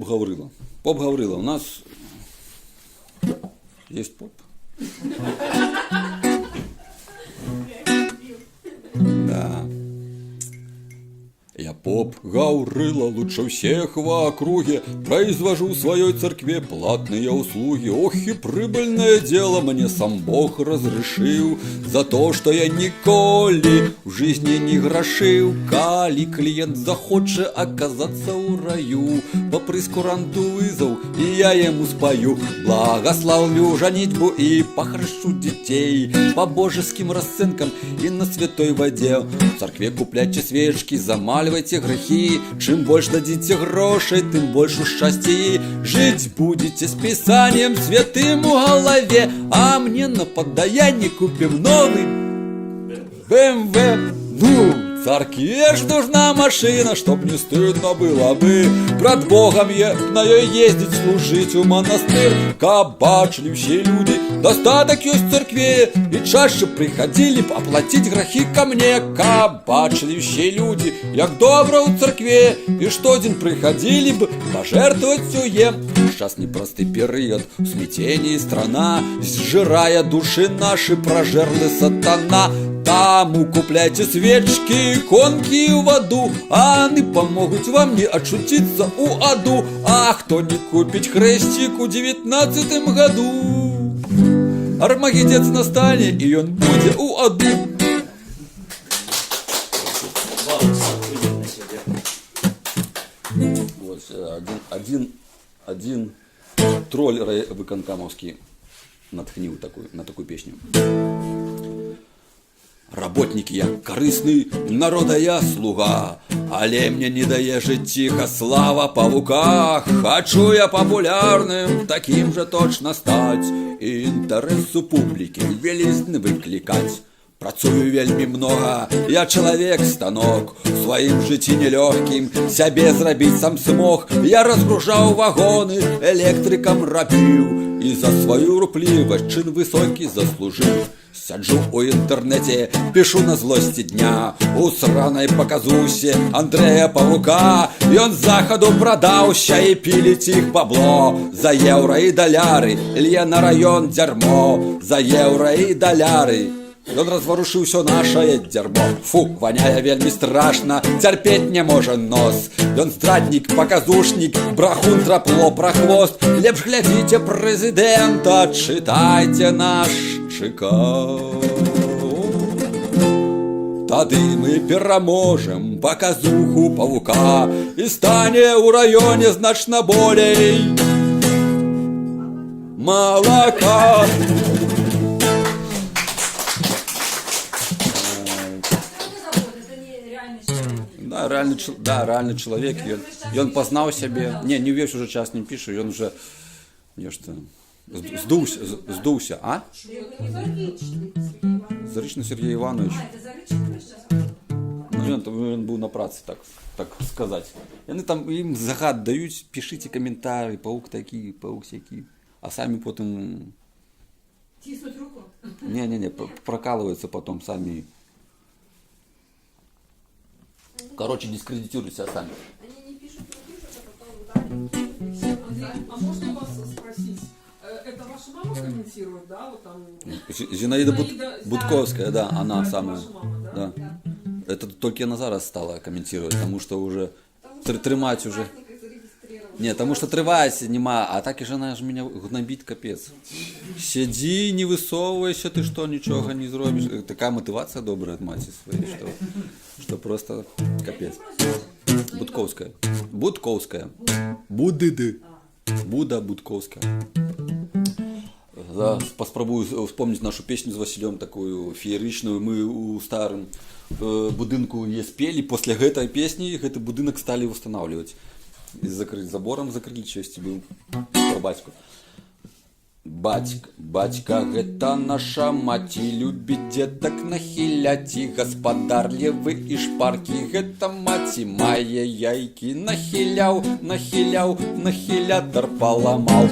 Поп Гаврила. Поп Гаврила. У нас есть поп. Да. Я поп Гаврила, лучше всех в округе, произвожу в своей церкви платные услуги. Ох и прибыльное дело мне сам Бог разрешил, за то, что я ніколи в жизни не грошил. Калі клиент захоче оказаться у раю, по прескуранту вызов, и я ему спою. Благословлю женитьбу и похрещу детей по божеским расценкам и на святой воде. В церкви купляйте свечки, замаливайте грехи. Чем больше дадите грошей, тем больше счастья. Жить будете с писанием святым у голове, а мне на подаяние купим новый БМВ. Ну, церкве ж нужна машина, чтоб не стыдно было бы пред Богом на ее ездить, служить у монастырь. Кабачливые люди, достаток есть в церкви, и чаще приходили оплатить грехи ко мне. Кабачливые люди, як добро у церкви, и что день приходили бы пожертвовать всё. Сейчас непростый период, смятение страна, сжирая души наши, прожерли сатана. Тому купляйте свечки, иконки в аду, а они помогут вам не очутиться у аду. А кто не купить хрестик у 19-м году, Армагеддец настанет, и он будет у аду. Вот, один тролль выконкамовский натхнил на такую песню. Работник я корыстный, народа я слуга, але мне не дае жить тихо слава павука. Хочу я популярным, таким же точно стать, и интерес у публики велізны выкликать. Працую вельмі много, я человек-станок, в своим житті нелегким сябе зрабіць сам смог. Я разгружаў вагоны, электрикам рабіў, и за свою рупливость чин высокий заслужил. Сяджу у интернете, пишу на злости дня у сраной показусе Андрея Павука. И он заходу продался, и пилить их бабло за евро и доляры. Илья на район дерьмо за евро и доляры. Он разворушил все наше дерьмо. Фу, воняя вельми страшно, терпеть не может нос. Он здрадник, показушник, брахун, трапло, прохвост. Лепш глядите президента, читайте наш чекан. Тады мы пераможем показуху павука, и стане у районе значно болей молока. Реальный человек, и он познал себе. Не весь уже час не пишу, и он уже нечто сдулся. А? Зарічний Сергій Іванович. Он был на праці, так сказать. И они там им загад дают, пишите комментарии, паук такие, паук всякие. А сами потом... Тиснуть руку? Не, прокалываются потом сами. Короче, дискредитируют себя сами. Они не пишут, а потом ударят. Андрей, а можно вас спросить? Это ваша мама комментирует, да? Вот там... Зинаида Будковская, да, она это самая. Ваша мама, да? Да. Это только она зараз стала комментировать, потому что уже тримать уже. Нет, потому что тривається нема, а так и жена ж меня гнобить капец. Сиди, не высовывайся, ты что, ничего не зробишь. Такая мотивация добрая от мати своей, что просто капец. Будковская. Буда Будковская. Поспробую вспомнить нашу песню с Василем, такую фееричную. Мы у старым будинку ее спели, после этой песни этот будинок стали восстанавливать. И забором закрыли, части был про батьку. Батька, гэта наша маці, любіць дзетак нахіляць, і гаспадарлівы і шпаркі, гэта маці мае яйкі, нахілятар паламаў.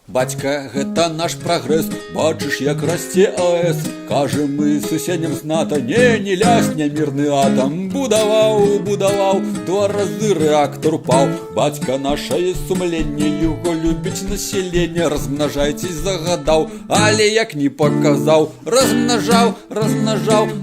Бацька, гэта наш прагрэс. Бачыш, як расце АЭС. Кажем мы суседням з НАТО: не лясне мірны атам. Будаваў 2 разы рэактор упаў. Бацька нашае сумленне, яго любіць населенне. Размнажайцесь загадаў, але як не паказаў. Размнажаў,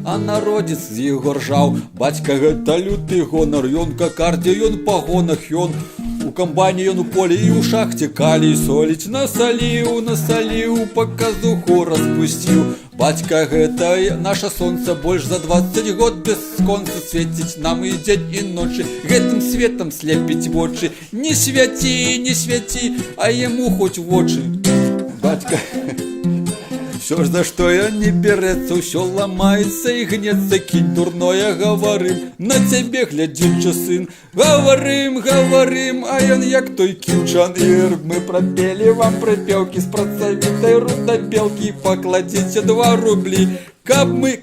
а народец з яго ржаў. Бацька гэта люты гонар, ён кокардзе, ён па гонах, ён у камбайне, ён у полі і ў шахце калій соліць. Насаліў, паказуху распусціў. Бацька гэта наша сонца, больш за 20 год бясконца свеціць нам і дзень і ночы, гэтым светам слепіць вочы. Не свяці, а яму хоць вочы. Бацька, всё ж за што ён не бярэцца, ўсё ламаецца і гнецца. Кінь дурное, гаварым, на цябе глядзячы сын. Гаварым, а ён як той Кім Чан Ір. Мы прапелі вам прыпеўкі з працавітай рудабелкі. Пакладзіце 2 рублі, каб мы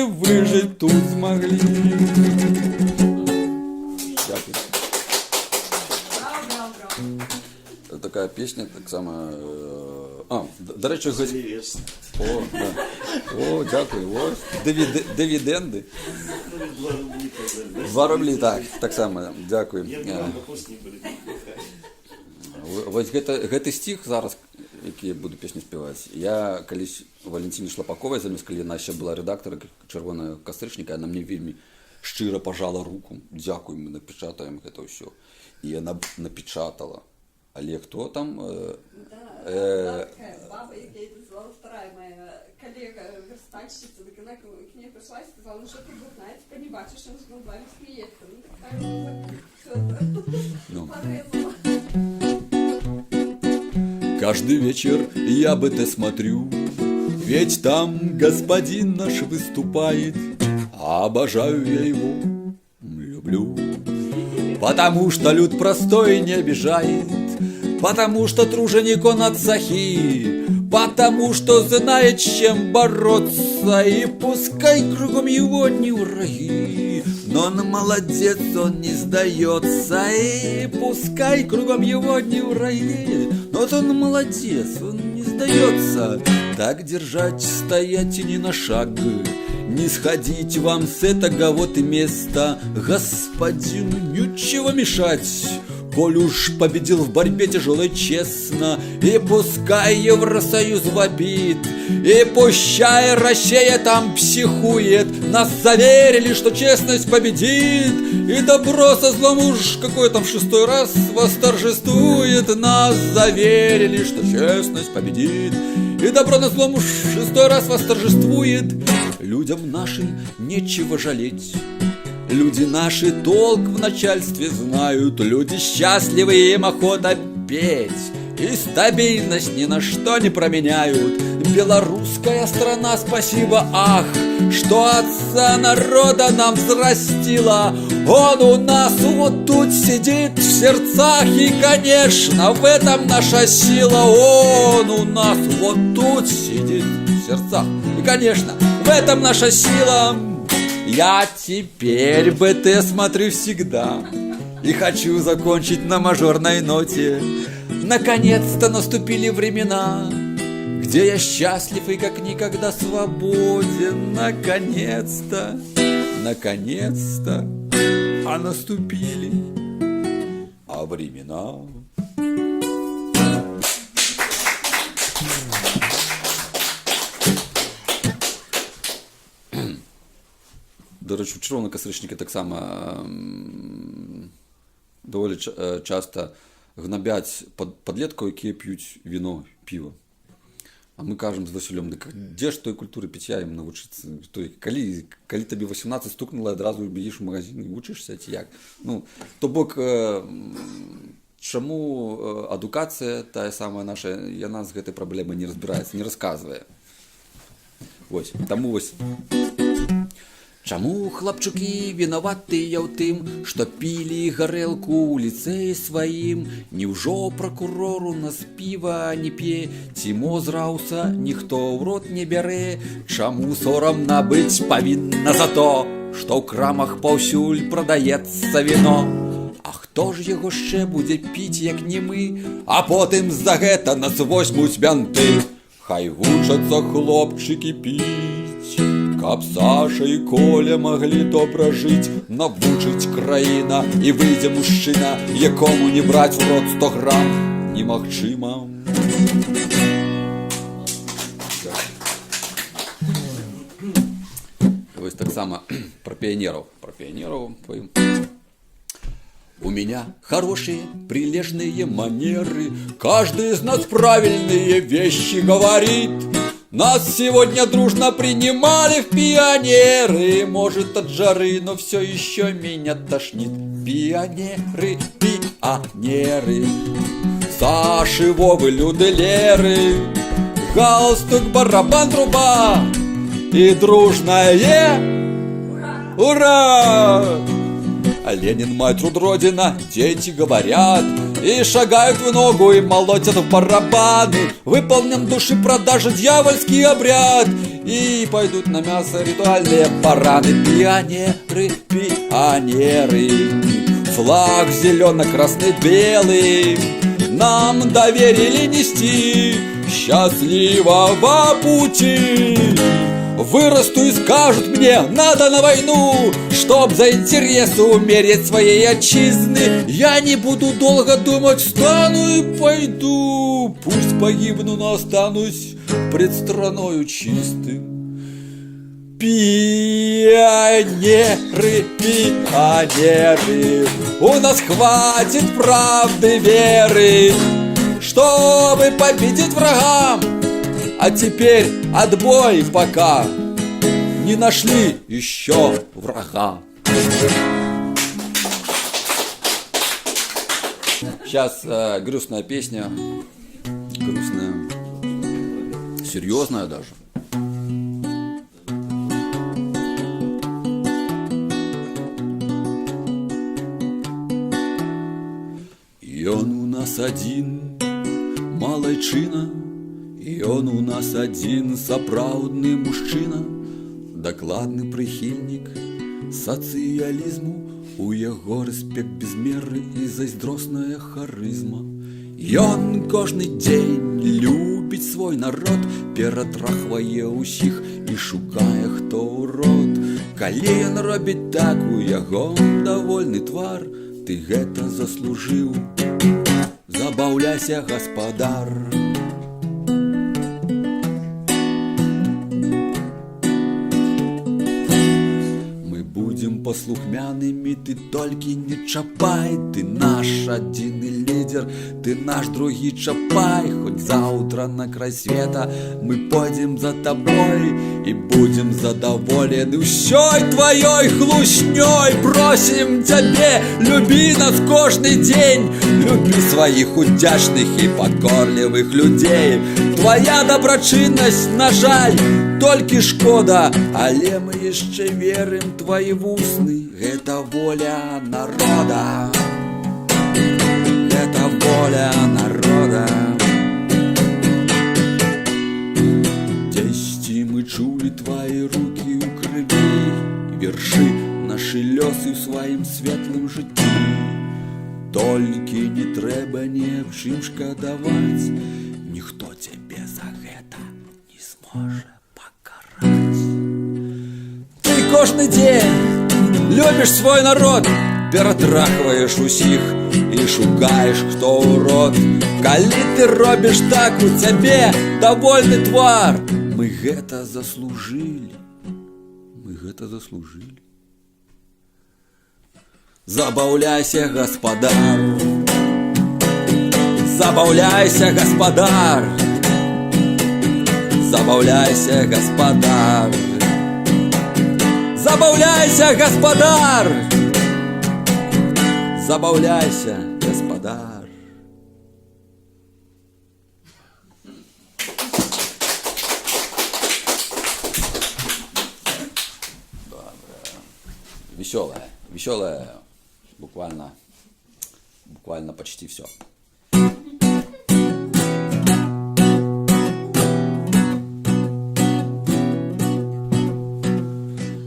выжыць тут змаглі. Дякую. Такая песня, так само. До речі, дякую. Ось дивіденди. 2 рублі, так само, дякую. Ось гэты стих зараз, які я буду песню співаць. Я калісь Валентине Шлапаковай, замест калі яна ще була редактора «Чырвонага кастрычніка», яна мне вельмі шчыра пажала руку. Дякую, мы напечатаем гэта ўсё. І яна напечатала. Але хто там? Баба, якая называла, вторая моя коллега, верстальщица, так она к ней пришла и сказала: ну что ты бухна, я тебя не бачу, что мы с вами смеется. Ну так Каждый вечер я БТ смотрю, ведь там господин наш выступает. Обожаю я его, люблю, потому что люд простой не обижает. Потому что труженик он от сахи, потому что знает, с чем бороться. И пускай кругом его не враги, но он молодец, он не сдается. И пускай кругом его не враги, но вот он молодец, он не сдается. Так держать, стоять и ни на шаг, не сходить вам с этого вот места. Господину ничего мешать, коль уж победил в борьбе тяжелой честно. И пускай Евросоюз вопит, и пущай Россия там психует. Нас заверили, что честность победит, и добро со злом уж какой там в 6-й раз восторжествует. Нас заверили, что честность победит, и добро на злом уж в 6-й раз восторжествует. Людям нашим нечего жалеть, люди наши толк в начальстве знают. Люди счастливые, им охота петь, и стабильность ни на что не променяют. Белорусская страна, спасибо, ах, что отца народа нам взрастила. Он у нас вот тут сидит в сердцах, и, конечно, в этом наша сила. Он у нас вот тут сидит в сердцах, и, конечно, в этом наша сила. Я теперь БТ смотрю всегда и хочу закончить на мажорной ноте. Наконец-то наступили времена, где я счастлив и как никогда свободен. Наконец-то, а наступили времена. До речі, у «Червоному кастричнику» так само доволі часто гнобять подлетків, які п'ють вино, пиво. А ми кажемо з Василем: де ж той культури пиття їм навчитися? Коли тобі 18 стукнуло, одразу біжиш в магазин і вчишся, чи як? Ну, то бок, чому адукація, та сама наша, вона з цією проблемою не розбирається, не розказує. Ось, тому ось. Чаму хлапчукі вінаватыя ў тым, што пілі гарэлку ў ліцэі сваім? Няўжо пракурору нас піва не п'е, ці мозраўса ніхто ў рот не бярэ? Чаму сорамна быць павінна за то, што ў крамах паўсюль прадаецца віно? А хто ж його ще буде піть, як не ми? А потім за гета нас возьмуть бянти. Хай вучаться хлопчики піть, каб Саша і Коля могли добре жить. Навучить країна і вийде мужчина, якому не брать в рот 100 грам немагчыма. Ось так само про пионеров поем. У меня хорошие, прилежные манеры, каждый из нас правильные вещи говорит. Нас сегодня дружно принимали в пионеры. Может от жары, но все еще меня тошнит. Пионеры, пионеры, Саши, Вовы, Люды, Леры, галстук, барабан, труба и дружное ура! А Ленин, мать, труд, родина, дети говорят, и шагают в ногу, и молотят в барабаны. Выполнен души продажи дьявольский обряд, и пойдут на мясо ритуальные бараны. Пионеры, пионеры, флаг зелено-красный, белый нам доверили нести счастливого пути. Вырасту и скажут мне, надо на войну, чтоб за интересы умереть своей отчизны. Я не буду долго думать, встану и пойду. Пусть погибну, но останусь пред страною чистым. Пионеры, пионеры, у нас хватит правды, веры, чтобы победить врага. А теперь отбой, пока не нашли еще врага. Сейчас грустная песня, грустная, серьезная даже. И он у нас один, малайчина, і он у нас один сапраўдны мужчына, дакладны прыхільнік сацыялізму, у яго рэспект безмеры і зайздросная харызма. Ён кожны дзень любіць свой народ, ператрахвае ўсіх і шукае, хто ўрод. Калі ён робіць так, у яго давольны твар, ты гэта заслужыў, забаўляйся, гаспадар. Послухмянными, ты только не чапай. Ты наш один лидер, ты наш другі чапай. Хоть завтра на край света мы пойдем за тобой и будем задоволены всей твоей хлусней. Просим тебе, люби нас каждый день, люби своих удячных и покорливых людей. Твоя доброчинность, на жаль, толькі шкода, але мы яшчэ верым твои вусны. Гэта воля народа, гэта воля народа. Дзесьці мы чулі твои руки у крыві, вершы нашы лёсы ў сваім светлым жыцці. Толькі не трэба ні аб чым шкадаваць, ніхто цябе за гэта не зможа пакараць. Ты кожны дзень любишь свой народ, ператрахваеш усіх і шукаеш, хто урод. Калі ты робіш так, у цябе давольны твар. Мы гэта заслужили, мы гэта заслужили. Забаўляйся, гаспадар, забаўляйся, гаспадар, забаўляйся, гаспадар, забаўляйся, гаспадар, забаўляйся, гаспадар. Веселая, веселая, буквально почти все.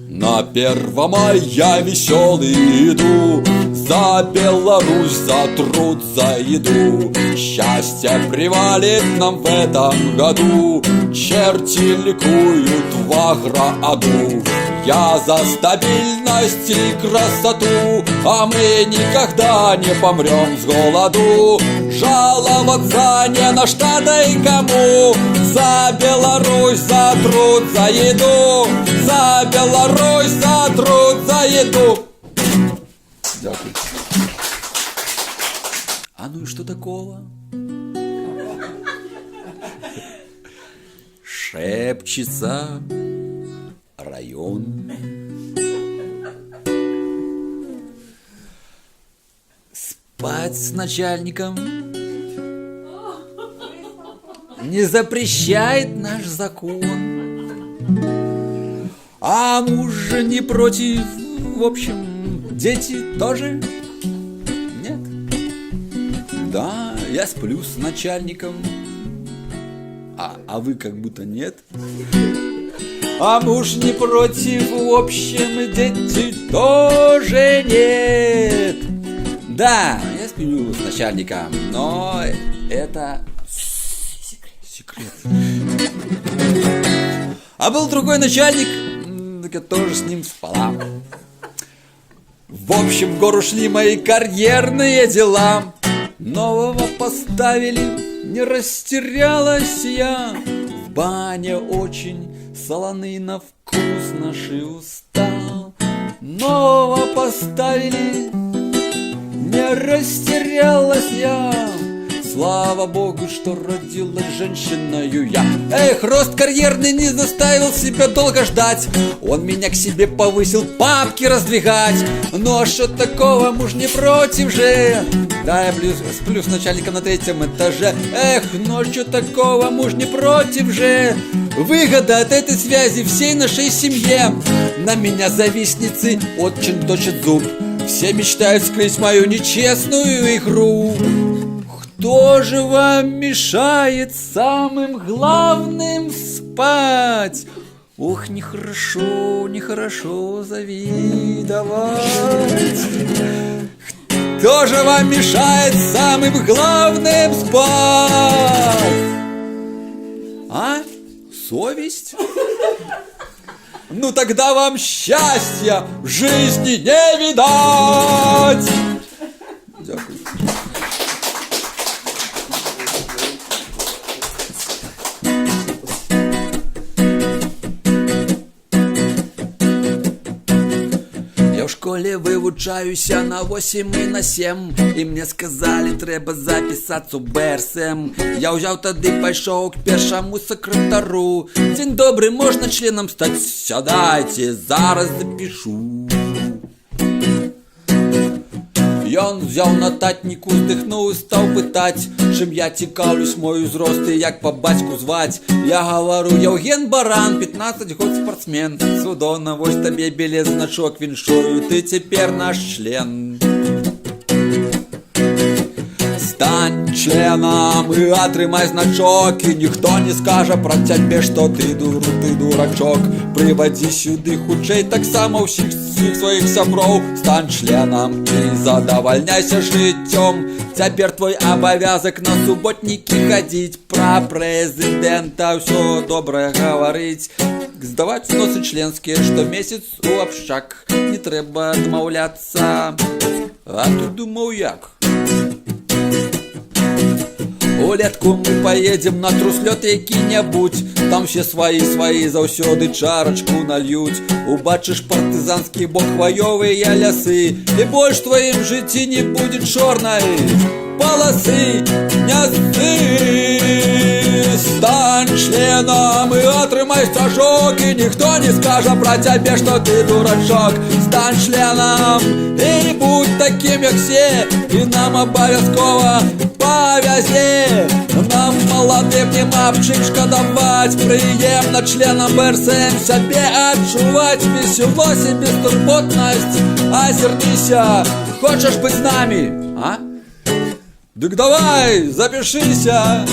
На 1 мая я веселый иду, За Беларусь, за труд, за еду. Счастье привалит нам в этом году. Черти ликуют в агроаду. Я за стабильность и красоту, а мы никогда не помрем с голоду. Жаловаться не на что, да и кому. За Беларусь, за труд, за еду. За Беларусь, за труд, за еду. Дякую. А ну и что такого? Шепчется район. Спать с начальником не запрещает наш закон. А муж же не против. В общем, дети тоже нет. Да, я сплю с начальником, а вы как будто нет. А муж не против, в общем, дети тоже нет. Да, я сплю с начальником, но это секрет. А был другой начальник, который с ним спала. В общем, в гору шли мои карьерные дела. Нового поставили, не растерялась я. В бане очень солоный на вкус наши устал. Нового поставили, не растерялась я. Слава Богу, что родилась женщиною я. Эх, рост карьерный не заставил себя долго ждать. Он меня к себе повысил, папки раздвигать. Ну а что такого, муж не против же. Да, я сплю с начальником на 3-м этаже. Эх, ну а что такого, муж не против же. Выгода от этой связи всей нашей семье. На меня завистницы очень точат зуб. Все мечтают скрыть мою нечестную игру. Кто же вам мешает самым главным спать? Ох, нехорошо завидовать. Кто же вам мешает самым главным спать? А? Совесть? Ну тогда вам счастья в жизни не видать. Дякую. В школе вивучаюся на 8 і на 7. І мені сказали, треба записатися в БРСМ. Я взяв тоді, пішов к першому секретару. День добрий, можна членом стати? Сядайте, зараз запишу. Ён взяв нотатнику, здихнув і став питать, чим я цікавлюсь, мою зрости, як по батьку звать. Я говорю, Євген Баран, 15 год спортсмен. Судона, ось тобі білет, значок віншую, ти тепер наш член. Стань членом і отримай значок, і ніхто не скаже про тебе, що ти дурачок. Приводи сюди худшей так само всіх своїх сябров. Стань членом і задовольняйся життям. Тепер твой обов'язок на суботники ходить, про президента все добре говорить. Здавать взносы членские, что месяц у общак, не треба відмовлятися. А ти думав як? Улетку мы поедем на труслёт які-небудь. Там все свои заўсёды чарачку нальють. Убачыш партызанскі бок хваёвыя лясы, і больш в твоім жыцці не будет чорнай полосы. Не ссы, стань членом і атрымай стажок, і ніхто не скажа про тебе, что ты дурачок. Стань членом і будь таким, як все, і нам обов'язково повезе. Нам молодым нема б чым шкадаваць. Прыемна членам БРСМ сябе адчуваць весялосць і бестурботнасць. Азірніся, хочаш быць з нами, а? Дык давай, запішыся.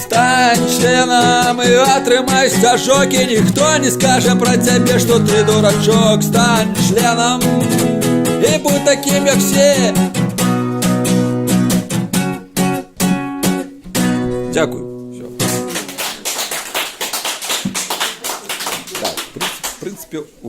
Стань членом і отримай стяжок, і ніхто не скаже про тебе, що ти дурачок. Стань членом і будь таким, як всі. Дякую. Все. Так, в принципі,